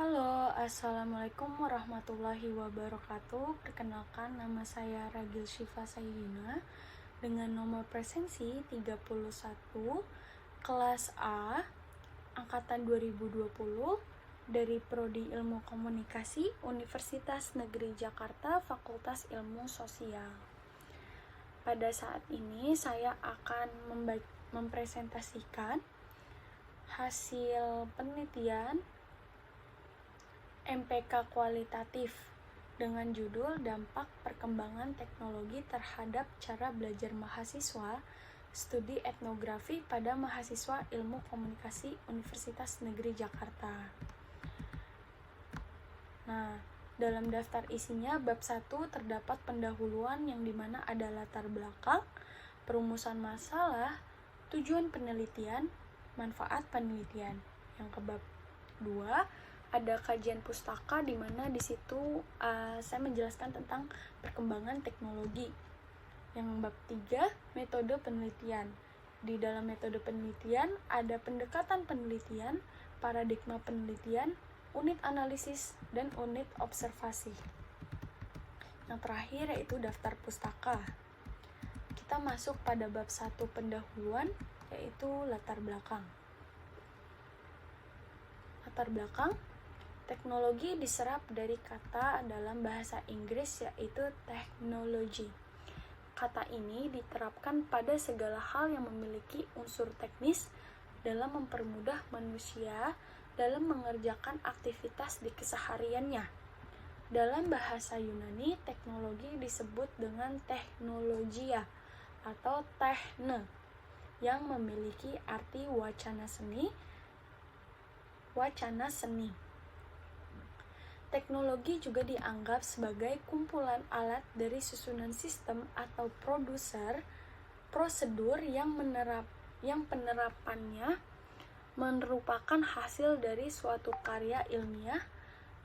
Halo, Assalamualaikum warahmatullahi wabarakatuh. Perkenalkan, nama saya Ragil Syifa Sayyidina dengan nomor presensi 31, kelas A, angkatan 2020 dari Prodi Ilmu Komunikasi Universitas Negeri Jakarta, Fakultas Ilmu Sosial. Pada saat ini saya akan mempresentasikan hasil penelitian MPK kualitatif dengan judul Dampak Perkembangan Teknologi Terhadap Cara Belajar Mahasiswa Studi Etnografi pada Mahasiswa Ilmu Komunikasi Universitas Negeri Jakarta. Nah, dalam daftar isinya bab 1 terdapat pendahuluan yang dimana ada latar belakang, perumusan masalah, tujuan penelitian, manfaat penelitian. Yang ke bab 2 ada kajian pustaka di mana di situ saya menjelaskan tentang perkembangan teknologi. Yang bab 3 metode penelitian. Di dalam metode penelitian ada pendekatan penelitian, paradigma penelitian, unit analisis, dan unit observasi. Yang terakhir yaitu daftar pustaka. Kita masuk pada bab 1 pendahuluan, yaitu latar belakang. Latar belakang, teknologi diserap dari kata dalam bahasa Inggris yaitu technology. Kata ini diterapkan pada segala hal yang memiliki unsur teknis dalam mempermudah manusia dalam mengerjakan aktivitas di kesehariannya. Dalam bahasa Yunani, teknologi disebut dengan technologia atau techne yang memiliki arti wacana seni. Teknologi juga dianggap sebagai kumpulan alat dari susunan sistem atau prosedur yang penerapannya merupakan hasil dari suatu karya ilmiah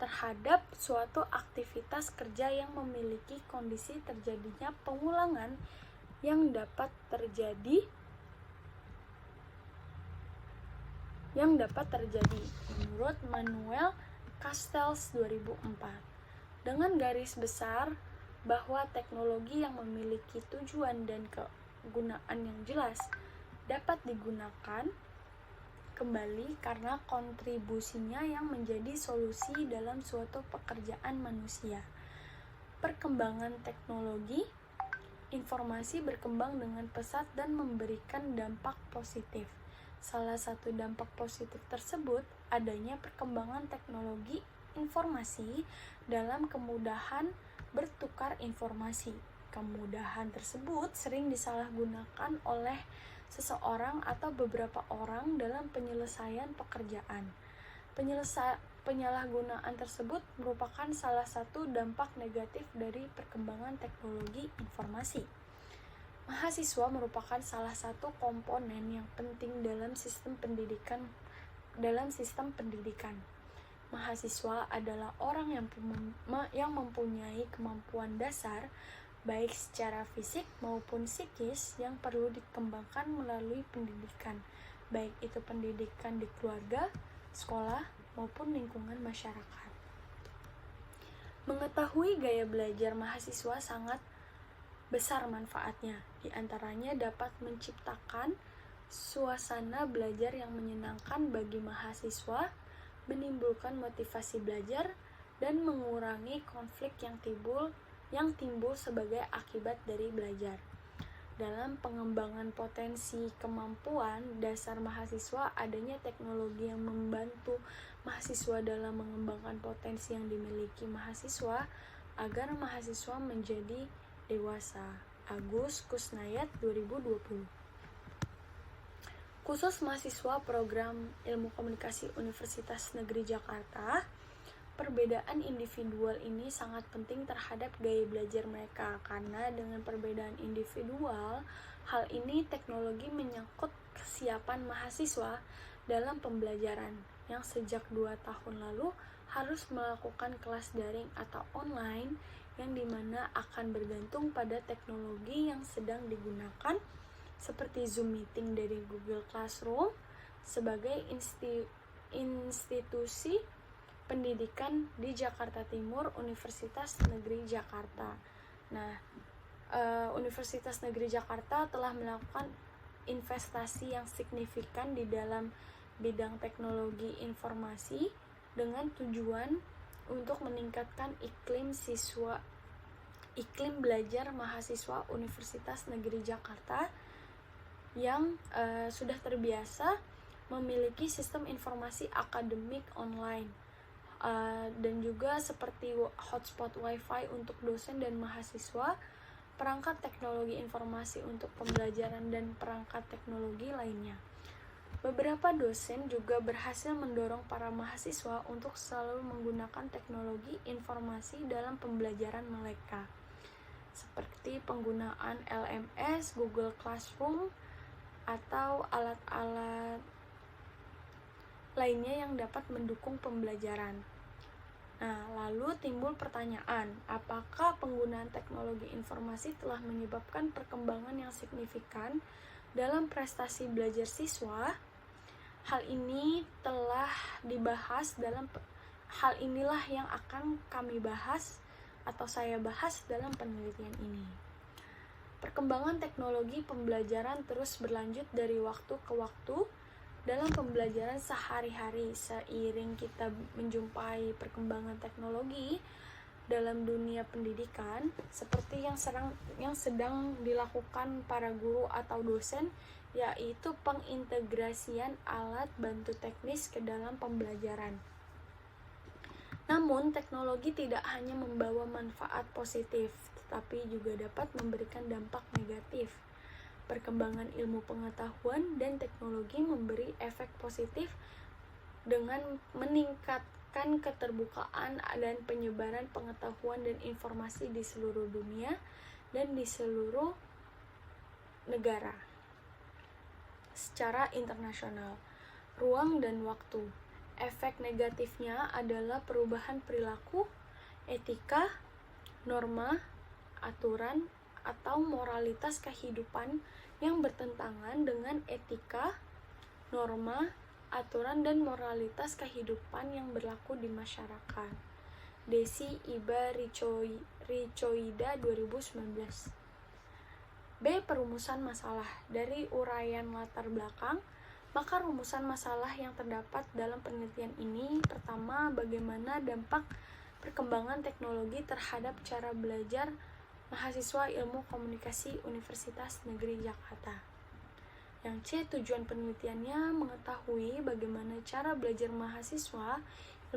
terhadap suatu aktivitas kerja yang memiliki kondisi terjadinya pengulangan yang dapat terjadi menurut Manuel Castells 2004 dengan garis besar bahwa teknologi yang memiliki tujuan dan kegunaan yang jelas dapat digunakan kembali karena kontribusinya yang menjadi solusi dalam suatu pekerjaan manusia. Perkembangan teknologi informasi berkembang dengan pesat dan memberikan dampak positif. Salah satu dampak positif tersebut adanya perkembangan teknologi informasi dalam kemudahan bertukar informasi. Kemudahan tersebut sering disalahgunakan oleh seseorang atau beberapa orang dalam penyelesaian pekerjaan. Penyalahgunaan tersebut merupakan salah satu dampak negatif dari perkembangan teknologi informasi. Mahasiswa merupakan salah satu komponen yang penting dalam sistem pendidikan. Mahasiswa adalah orang yang mempunyai kemampuan dasar baik secara fisik maupun psikis yang perlu dikembangkan melalui pendidikan, baik itu pendidikan di keluarga, sekolah, maupun lingkungan masyarakat. Mengetahui gaya belajar mahasiswa sangat besar manfaatnya, di antaranya dapat menciptakan suasana belajar yang menyenangkan bagi mahasiswa, menimbulkan motivasi belajar, dan mengurangi konflik yang timbul sebagai akibat dari belajar. Dalam pengembangan potensi kemampuan dasar mahasiswa, adanya teknologi yang membantu mahasiswa dalam mengembangkan potensi yang dimiliki mahasiswa agar mahasiswa menjadi dewasa. Agus Kusnayat 2020. Khusus mahasiswa program Ilmu Komunikasi Universitas Negeri Jakarta, perbedaan individual ini sangat penting terhadap gaya belajar mereka, karena dengan perbedaan individual, hal ini teknologi menyangkut kesiapan mahasiswa dalam pembelajaran yang sejak 2 tahun lalu harus melakukan kelas daring atau online yang dimana akan bergantung pada teknologi yang sedang digunakan seperti Zoom Meeting dari Google Classroom sebagai institusi Pendidikan di Jakarta Timur, Universitas Negeri Jakarta. Nah, Universitas Negeri Jakarta telah melakukan investasi yang signifikan di dalam bidang teknologi informasi dengan tujuan untuk meningkatkan iklim belajar mahasiswa Universitas Negeri Jakarta yang sudah terbiasa memiliki sistem informasi akademik online, dan juga seperti hotspot wifi untuk dosen dan mahasiswa, perangkat teknologi informasi untuk pembelajaran dan perangkat teknologi lainnya. Beberapa dosen juga berhasil mendorong para mahasiswa untuk selalu menggunakan teknologi informasi dalam pembelajaran mereka, seperti penggunaan LMS, Google Classroom, atau alat-alat lainnya yang dapat mendukung pembelajaran. Nah, lalu timbul pertanyaan, apakah penggunaan teknologi informasi telah menyebabkan perkembangan yang signifikan dalam prestasi belajar siswa? Hal inilah yang akan kami bahas atau saya bahas dalam penelitian ini. Perkembangan teknologi pembelajaran terus berlanjut dari waktu ke waktu dalam pembelajaran sehari-hari. Seiring kita menjumpai perkembangan teknologi dalam dunia pendidikan, seperti yang sedang dilakukan para guru atau dosen, yaitu pengintegrasian alat bantu teknis ke dalam pembelajaran. Namun, teknologi tidak hanya membawa manfaat positif, tetapi juga dapat memberikan dampak negatif. Perkembangan ilmu pengetahuan dan teknologi memberi efek positif dengan meningkatkan keterbukaan dan penyebaran pengetahuan dan informasi di seluruh dunia dan di seluruh negara secara internasional, ruang dan waktu. Efek negatifnya adalah perubahan perilaku, etika, norma, aturan, atau moralitas kehidupan yang bertentangan dengan etika, norma, aturan, dan moralitas kehidupan yang berlaku di masyarakat. Desi Iba Ricoida 2019. B. Perumusan masalah. Dari uraian latar belakang, maka rumusan masalah yang terdapat dalam penelitian ini: pertama, bagaimana dampak perkembangan teknologi terhadap cara belajar mahasiswa ilmu komunikasi Universitas Negeri Jakarta. Yang C. Tujuan penelitiannya mengetahui bagaimana cara belajar mahasiswa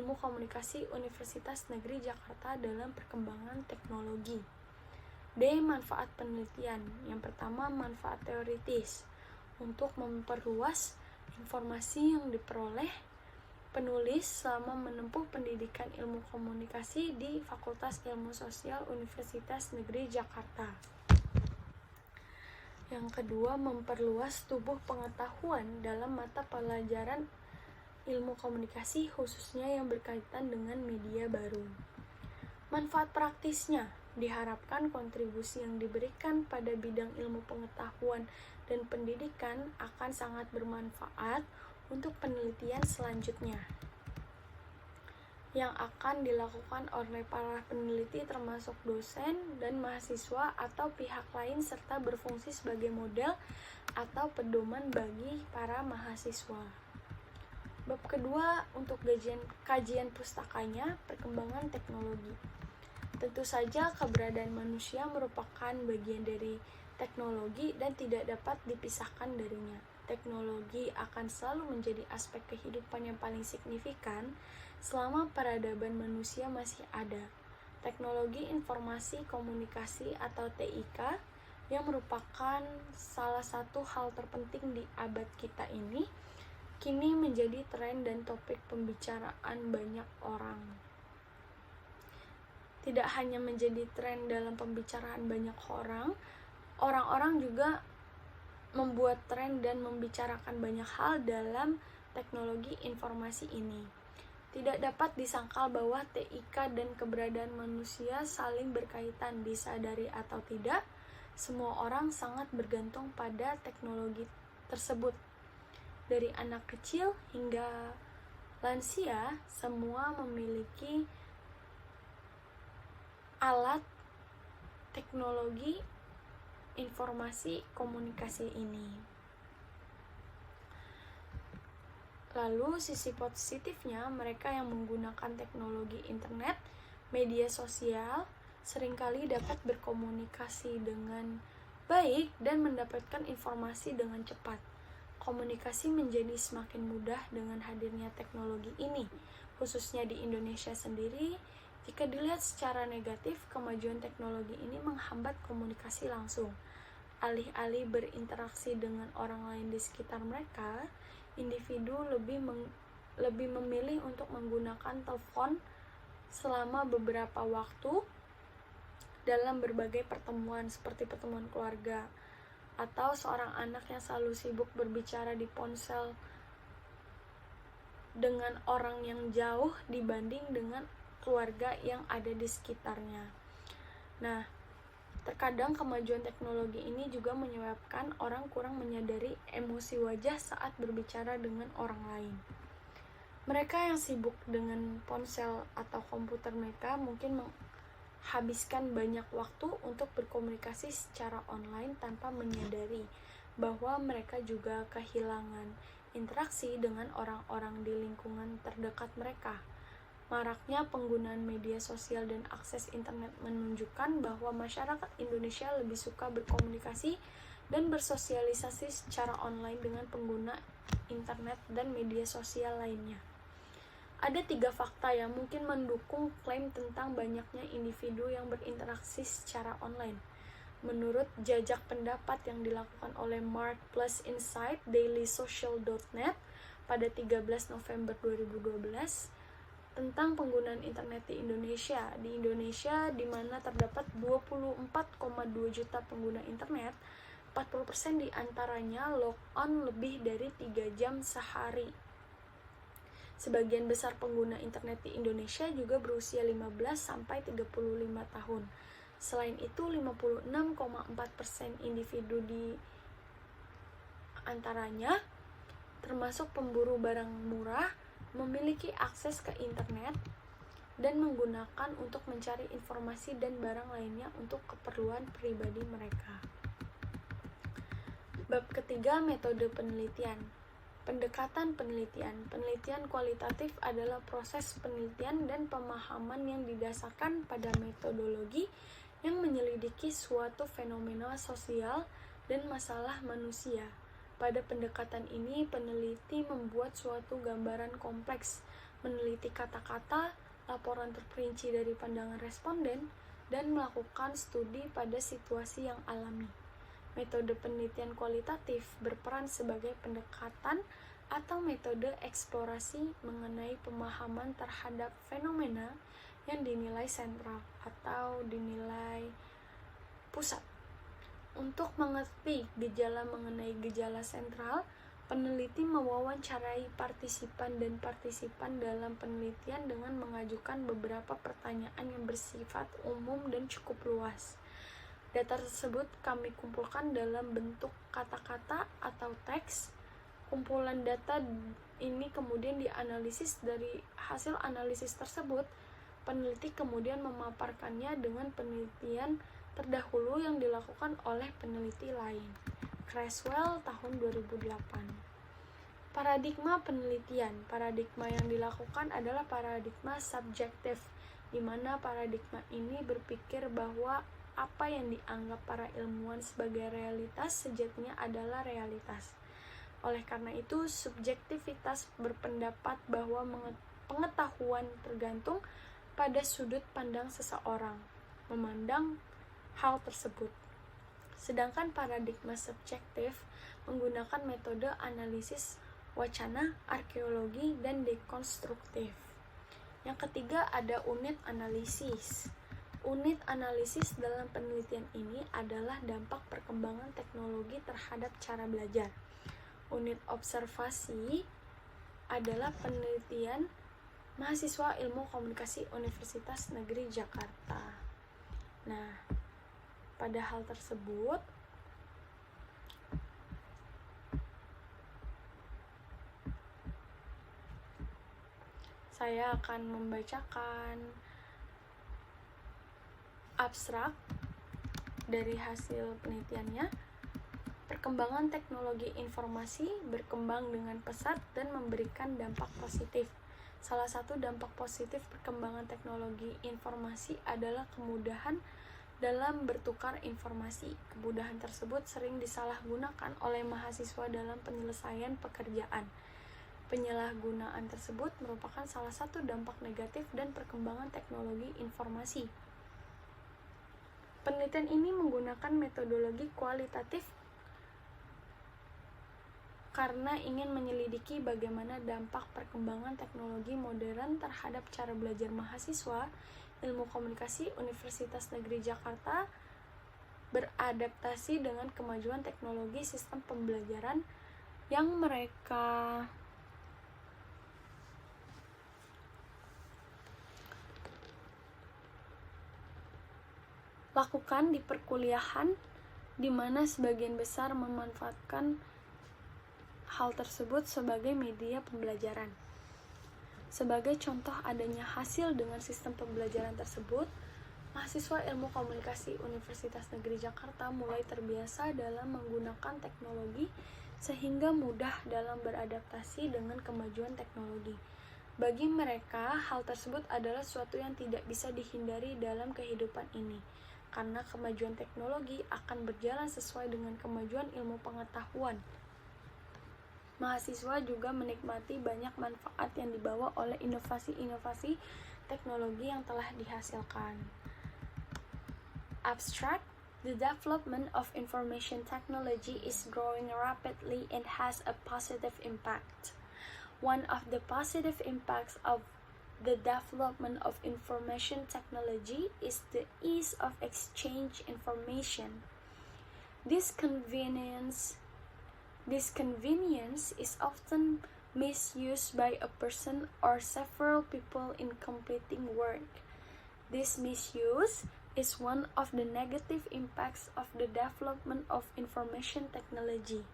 ilmu komunikasi Universitas Negeri Jakarta dalam perkembangan teknologi. D. Manfaat penelitian. Yang pertama, manfaat teoritis untuk memperluas informasi yang diperoleh penulis selama menempuh pendidikan ilmu komunikasi di Fakultas Ilmu Sosial Universitas Negeri Jakarta. Yang kedua, memperluas tubuh pengetahuan dalam mata pelajaran ilmu komunikasi, khususnya yang berkaitan dengan media baru. Manfaat praktisnya, diharapkan kontribusi yang diberikan pada bidang ilmu pengetahuan dan pendidikan akan sangat bermanfaat untuk penelitian selanjutnya yang akan dilakukan oleh para peneliti termasuk dosen dan mahasiswa atau pihak lain, serta berfungsi sebagai model atau pedoman bagi para mahasiswa. Bab kedua, untuk kajian pustakanya, perkembangan teknologi. Tentu saja keberadaan manusia merupakan bagian dari teknologi dan tidak dapat dipisahkan darinya. Teknologi akan selalu menjadi aspek kehidupan yang paling signifikan selama peradaban manusia masih ada. Teknologi informasi komunikasi atau TIK yang merupakan salah satu hal terpenting di abad kita ini, kini menjadi tren dan topik pembicaraan banyak orang. Tidak hanya menjadi tren dalam pembicaraan banyak orang, orang-orang juga membuat tren dan membicarakan banyak hal dalam teknologi informasi ini. Tidak dapat disangkal bahwa TIK dan keberadaan manusia saling berkaitan, disadari atau tidak. Semua orang sangat bergantung pada teknologi tersebut, dari anak kecil hingga lansia semua memiliki alat teknologi informasi komunikasi ini. Lalu sisi positifnya, mereka yang menggunakan teknologi internet, media sosial, seringkali dapat berkomunikasi dengan baik dan mendapatkan informasi dengan cepat. Komunikasi menjadi semakin mudah dengan hadirnya teknologi ini, khususnya di Indonesia sendiri. Jika dilihat secara negatif, kemajuan teknologi ini menghambat komunikasi langsung. Alih-alih berinteraksi dengan orang lain di sekitar mereka, individu lebih memilih untuk menggunakan telepon selama beberapa waktu dalam berbagai pertemuan seperti pertemuan keluarga, atau seorang anak yang selalu sibuk berbicara di ponsel dengan orang yang jauh dibanding dengan keluarga yang ada di sekitarnya. Nah, terkadang kemajuan teknologi ini juga menyebabkan orang kurang menyadari emosi wajah saat berbicara dengan orang lain. Mereka yang sibuk dengan ponsel atau komputer mereka mungkin menghabiskan banyak waktu untuk berkomunikasi secara online tanpa menyadari bahwa mereka juga kehilangan interaksi dengan orang-orang di lingkungan terdekat mereka. Maraknya penggunaan media sosial dan akses internet menunjukkan bahwa masyarakat Indonesia lebih suka berkomunikasi dan bersosialisasi secara online dengan pengguna internet dan media sosial lainnya. Ada 3 fakta yang mungkin mendukung klaim tentang banyaknya individu yang berinteraksi secara online. Menurut jajak pendapat yang dilakukan oleh Mark plus Insight dailysocial.net pada 13 November 2012, tentang penggunaan internet di Indonesia. Di Indonesia, di mana terdapat 24,2 juta pengguna internet, 40% diantaranya log on lebih dari 3 jam sehari. Sebagian besar pengguna internet di Indonesia juga berusia 15-35 tahun. Selain itu, 56,4% individu di antaranya, termasuk pemburu barang murah, memiliki akses ke internet dan menggunakan untuk mencari informasi dan barang lainnya untuk keperluan pribadi mereka. Bab ketiga, metode penelitian. Pendekatan penelitian. Penelitian kualitatif adalah proses penelitian dan pemahaman yang didasarkan pada metodologi yang menyelidiki suatu fenomena sosial dan masalah manusia. Pada pendekatan ini, peneliti membuat suatu gambaran kompleks, meneliti kata-kata, laporan terperinci dari pandangan responden, dan melakukan studi pada situasi yang alami. Metode penelitian kualitatif berperan sebagai pendekatan atau metode eksplorasi mengenai pemahaman terhadap fenomena yang dinilai sentral atau dinilai pusat. Untuk mengerti gejala mengenai gejala sentral, peneliti mewawancarai partisipan dan partisipan dalam penelitian dengan mengajukan beberapa pertanyaan yang bersifat umum dan cukup luas. Data tersebut kami kumpulkan dalam bentuk kata-kata atau teks. Kumpulan data ini kemudian dianalisis. Dari hasil analisis tersebut, peneliti kemudian memaparkannya dengan penelitian terdahulu yang dilakukan oleh peneliti lain. Creswell tahun 2008. Paradigma penelitian. Paradigma yang dilakukan adalah paradigma subjektif, di mana paradigma ini berpikir bahwa apa yang dianggap para ilmuwan sebagai realitas sejatinya adalah realitas. Oleh karena itu, subjektivitas berpendapat bahwa pengetahuan tergantung pada sudut pandang seseorang memandang hal tersebut. Sedangkan paradigma subjektif menggunakan metode analisis wacana, arkeologi, dan dekonstruktif. Yang ketiga ada unit analisis. Unit analisis dalam penelitian ini adalah dampak perkembangan teknologi terhadap cara belajar. Unit observasi adalah penelitian mahasiswa ilmu komunikasi Universitas Negeri Jakarta. Nah, pada hal tersebut, Saya akan membacakan abstrak dari hasil penelitiannya. Perkembangan teknologi informasi berkembang dengan pesat dan memberikan dampak positif. Salah satu dampak positif perkembangan teknologi informasi adalah kemudahan dalam bertukar informasi. Kemudahan tersebut sering disalahgunakan oleh mahasiswa dalam penyelesaian pekerjaan. Penyalahgunaan tersebut merupakan salah satu dampak negatif dan perkembangan teknologi informasi. Penelitian ini menggunakan metodologi kualitatif karena ingin menyelidiki bagaimana dampak perkembangan teknologi modern terhadap cara belajar mahasiswa Ilmu Komunikasi Universitas Negeri Jakarta beradaptasi dengan kemajuan teknologi sistem pembelajaran yang mereka lakukan di perkuliahan, di mana sebagian besar memanfaatkan hal tersebut sebagai media pembelajaran. Sebagai contoh adanya hasil dengan sistem pembelajaran tersebut, mahasiswa Ilmu Komunikasi Universitas Negeri Jakarta mulai terbiasa dalam menggunakan teknologi sehingga mudah dalam beradaptasi dengan kemajuan teknologi. Bagi mereka, hal tersebut adalah sesuatu yang tidak bisa dihindari dalam kehidupan ini, karena kemajuan teknologi akan berjalan sesuai dengan kemajuan ilmu pengetahuan. Mahasiswa juga menikmati banyak manfaat yang dibawa oleh inovasi-inovasi teknologi yang telah dihasilkan. Abstract, the development of information technology is growing rapidly and has a positive impact. One of the positive impacts of the development of information technology is the ease of exchange information. This convenience is often misused by a person or several people in completing work. This misuse is one of the negative impacts of the development of information technology.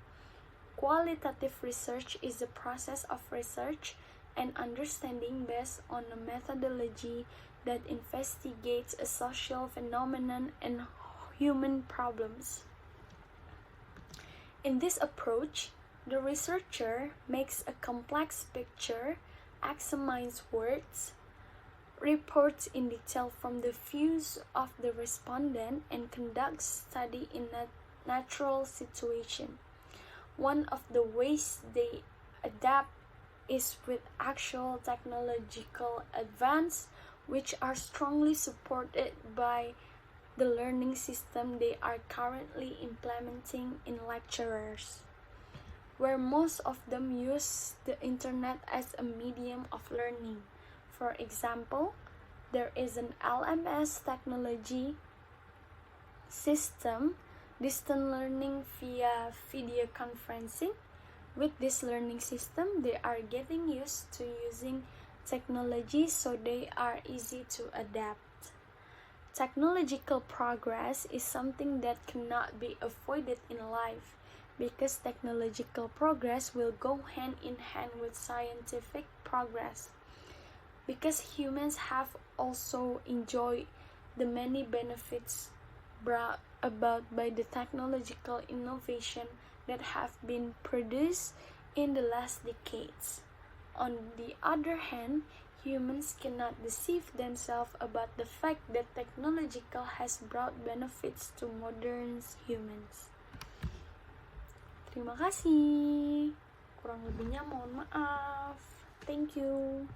Qualitative research is the process of research and understanding based on a methodology that investigates a social phenomenon and human problems. In this approach, the researcher makes a complex picture, examines words, reports in detail from the views of the respondent, and conducts study in a natural situation. One of the ways they adapt is with actual technological advance, which are strongly supported by the learning system they are currently implementing in lecturers, where most of them use the internet as a medium of learning. For example, there is an LMS technology system, distant learning via video conferencing. With this learning system, they are getting used to using technology, so they are easy to adapt. Technological progress is something that cannot be avoided in life, because technological progress will go hand in hand with scientific progress. Because humans have also enjoyed the many benefits brought about by the technological innovation that have been produced in the last decades. On the other hand, humans cannot deceive themselves about the fact that technological has brought benefits to modern humans. Terima kasih. Kurang lebihnya mohon maaf. Thank you.